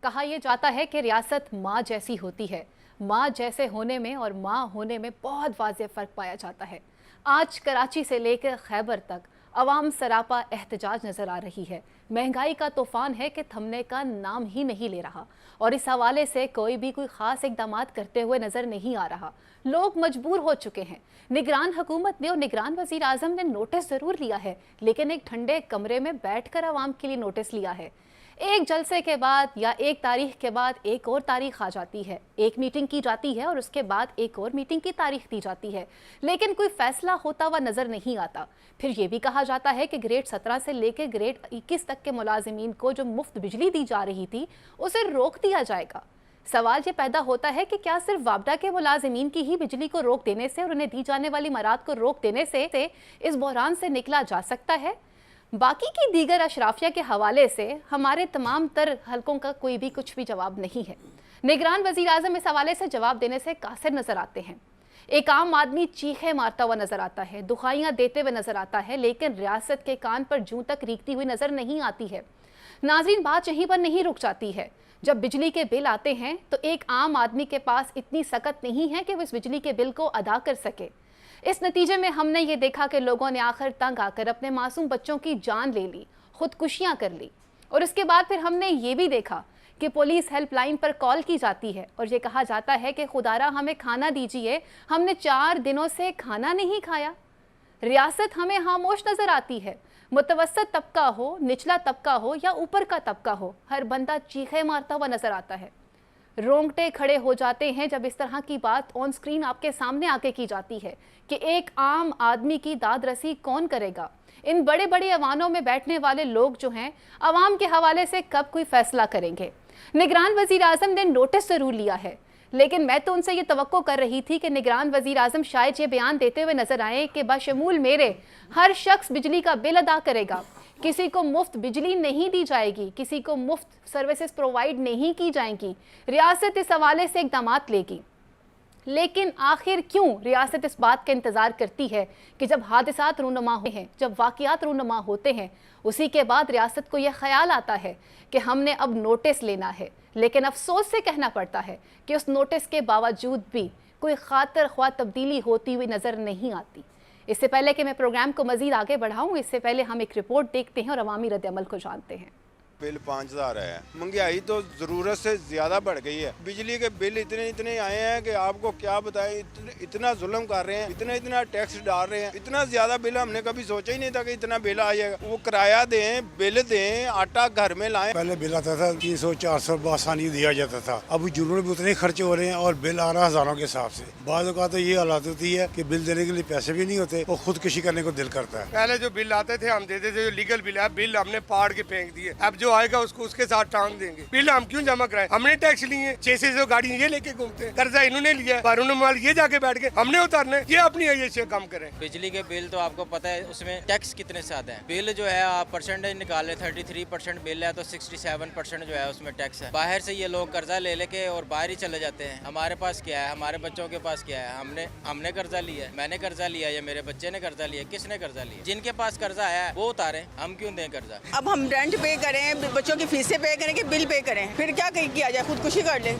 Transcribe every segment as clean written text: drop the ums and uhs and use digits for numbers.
कहा यह जाता है कि रियासत माँ जैसी होती है। माँ जैसे होने में और माँ होने में बहुत वाज़ेह फ़र्क पाया जाता है। आज कराची से लेकर खैबर तक अवाम सरापा एहतजाज नज़र आ रही है। महंगाई का तूफ़ान है कि थमने का नाम ही नहीं ले रहा और इस हवाले से कोई भी कोई ख़ास इक़दाम करते हुए नज़र नहीं आ रहा। लोग मजबूर हो चुके हैं। निगरान हुकूमत ने और निगरान वज़ीर आज़म ने नोटिस ज़रूर लिया है, लेकिन एक ठंडे कमरे में बैठकर आवाम के लिए नोटिस लिया है। एक जलसे के बाद या एक तारीख के बाद एक और तारीख आ जाती है, एक मीटिंग की जाती है और उसके बाद एक और मीटिंग की तारीख दी जाती है, लेकिन कोई फैसला होता हुआ नजर नहीं आता। फिर ये भी कहा जाता है कि ग्रेड 17 से लेकर ग्रेड 21 तक के मुलाजिमीन को जो मुफ्त बिजली दी जा रही थी उसे रोक दिया जाएगा। सवाल ये पैदा होता है कि क्या सिर्फ वापडा के मुलाजिमीन की ही बिजली को रोक देने से और उन्हें दी जाने वाली मराद को रोक देने से इस बहरान से निकला जा सकता है? बाकी की दीगर अशराफिया के हवाले से हमारे तमाम तर हलकों का कोई भी कुछ भी जवाब नहीं है। निगरान वज़ीर आज़म इस हवाले से जवाब देने से कासिर नज़र आते हैं। एक आम आदमी चीखें मारता हुआ नज़र आता है, दुहाइयाँ देते हुए नज़र आता है, लेकिन रियासत के कान पर जूं तक रीखती हुई नज़र नहीं आती है। नाज़रीन, बात यहीं पर नहीं रुक जाती है। जब बिजली के बिल आते हैं तो एक आम आदमी के पास इतनी सकत नहीं है कि वो इस बिजली के बिल को अदा कर सके। इस नतीजे में हमने ये देखा कि लोगों ने आखिर तंग आकर अपने मासूम बच्चों की जान ले ली, खुदकुशियाँ कर ली। और उसके बाद फिर हमने ये भी देखा कि पुलिस हेल्पलाइन पर कॉल की जाती है और ये कहा जाता है कि खुदारा हमें खाना दीजिए, हमने 4 दिनों से खाना नहीं खाया। रियासत हमें खामोश नज़र आती है। मुतवस्सत तबका हो, निचला तबका हो या ऊपर का तबका हो, हर बंदा चीखें मारता हुआ नज़र आता है। रोंगटे खड़े हो जाते हैं जब इस तरह की बात ऑन स्क्रीन आपके सामने आके की जाती है कि एक आम आदमी की दाद रसी कौन करेगा। इन बड़े बड़े ऐवानों में बैठने वाले लोग जो हैं आवाम के हवाले से कब कोई फैसला करेंगे। निगरान वज़ीर आज़म ने नोटिस ज़रूर लिया है, लेकिन मैं तो उनसे ये तवक्को कर रही थी कि निगरान वज़ीर आज़म शायद ये बयान देते हुए नजर आए कि बशमूल मेरे हर शख्स बिजली का बिल अदा करेगा, किसी को मुफ्त बिजली नहीं दी जाएगी, किसी को मुफ्त सर्विसेज प्रोवाइड नहीं की जाएंगी। रियासत इस हवाले से इक़दाम लेगी। लेकिन आखिर क्यों रियासत इस बात का इंतज़ार करती है कि जब हादसात रूनुमा होते हैं, जब वाक़यात रूनुमा होते हैं, उसी के बाद रियासत को यह ख्याल आता है कि हमने अब नोटिस लेना है। लेकिन अफसोस से कहना पड़ता है कि उस नोटिस के बावजूद भी कोई खातिर ख्वाह तब्दीली होती हुई नज़र नहीं आती। इससे पहले कि मैं प्रोग्राम को मज़ीद आगे बढ़ाऊँ, इससे पहले हम एक रिपोर्ट देखते हैं और अवामी रद्द-ए-अमल को जानते हैं। बिल 5000 है। महंगाई तो ज़रूरत से ज़्यादा बढ़ गई है। बिजली के बिल इतने आए हैं कि आपको क्या बताएं। इतना जुल्म कर रहे हैं, इतना टैक्स डाल रहे हैं, इतना ज़्यादा बिल हमने कभी सोचा ही नहीं था कि इतना बिल आ जाएगा। वो किराया दें, बिल दें, आटा घर में लाएं। पहले बिल आता था 300-400 आसानी दिया जाता था, अब जुर्म भी उतने खर्चे हो रहे हैं और बिल आ रहा हज़ारों के हिसाब से। बाद तो ये हालात होती है कि बिल देने के लिए पैसे भी नहीं होते और खुदकुशी करने को दिल करता है। पहले जो बिल आते थे हम देते थे, जो लीगल बिल है, बिल हमने पाड़ के फेंक दिए। अब जो आएगा उसको उसके साथ टांग देंगे। बिल हम क्यों जमा कराएं? हमने टैक्स लिए, 600 गाड़ी ये लेके घूमते हैं, कर्जा इन्होंने लिया, पर उन्होंने ये जाके बैठ के हमने उतारने, ये अपनी ये काम करें। बिजली के बिल तो आपको पता है उसमें टैक्स कितने ज्यादा है। बिल जो है आप परसेंटेज निकाले, 33% बिल है तो 67% जो है उसमें टैक्स है। बाहर से ये लोग कर्जा ले लेके और बाहर ही चले जाते हैं। हमारे पास क्या है, हमारे बच्चों के पास क्या है? हमने कर्जा लिया है, मैंने कर्जा लिया या मेरे बच्चे ने कर्जा लिया, किसने कर्जा लिया? जिनके पास कर्जा है वो उतारे, हम क्यों दें कर्जा? अब हम रेंट पे करें, बच्चों की फीसें पे करें कि बिल पे करें, फिर क्या किया जाए, खुदकुशी कर लें।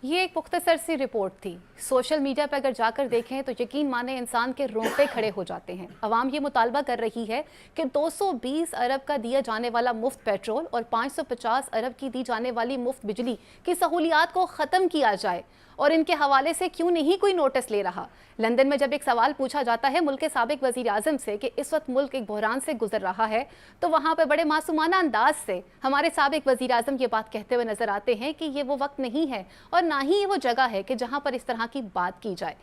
ये एक मुख्तसर सी रिपोर्ट थी। सोशल मीडिया पर अगर जाकर देखें तो यकीन माने इंसान के रोंगटे खड़े हो जाते हैं। अवाम ये मुतालबा कर रही है कि 220 अरब का दिया जाने वाला मुफ्त पेट्रोल और 550 अरब की दी जाने वाली मुफ्त बिजली की सहूलियात को ख़त्म किया जाए। और इनके हवाले से क्यों नहीं कोई नोटिस ले रहा? लंदन में जब एक सवाल पूछा जाता है मुल्क के साबिक वज़ीर आज़म से कि इस वक्त मुल्क एक बहरान से गुजर रहा है, तो वहाँ पर बड़े मासूमाना अंदाज से हमारे साबिक वज़ीर आज़म ये बात कहते हुए नज़र आते हैं कि ये वो वक्त नहीं है और ना ही ये वो जगह है कि जहाँ पर इस तरह की बात की जाए।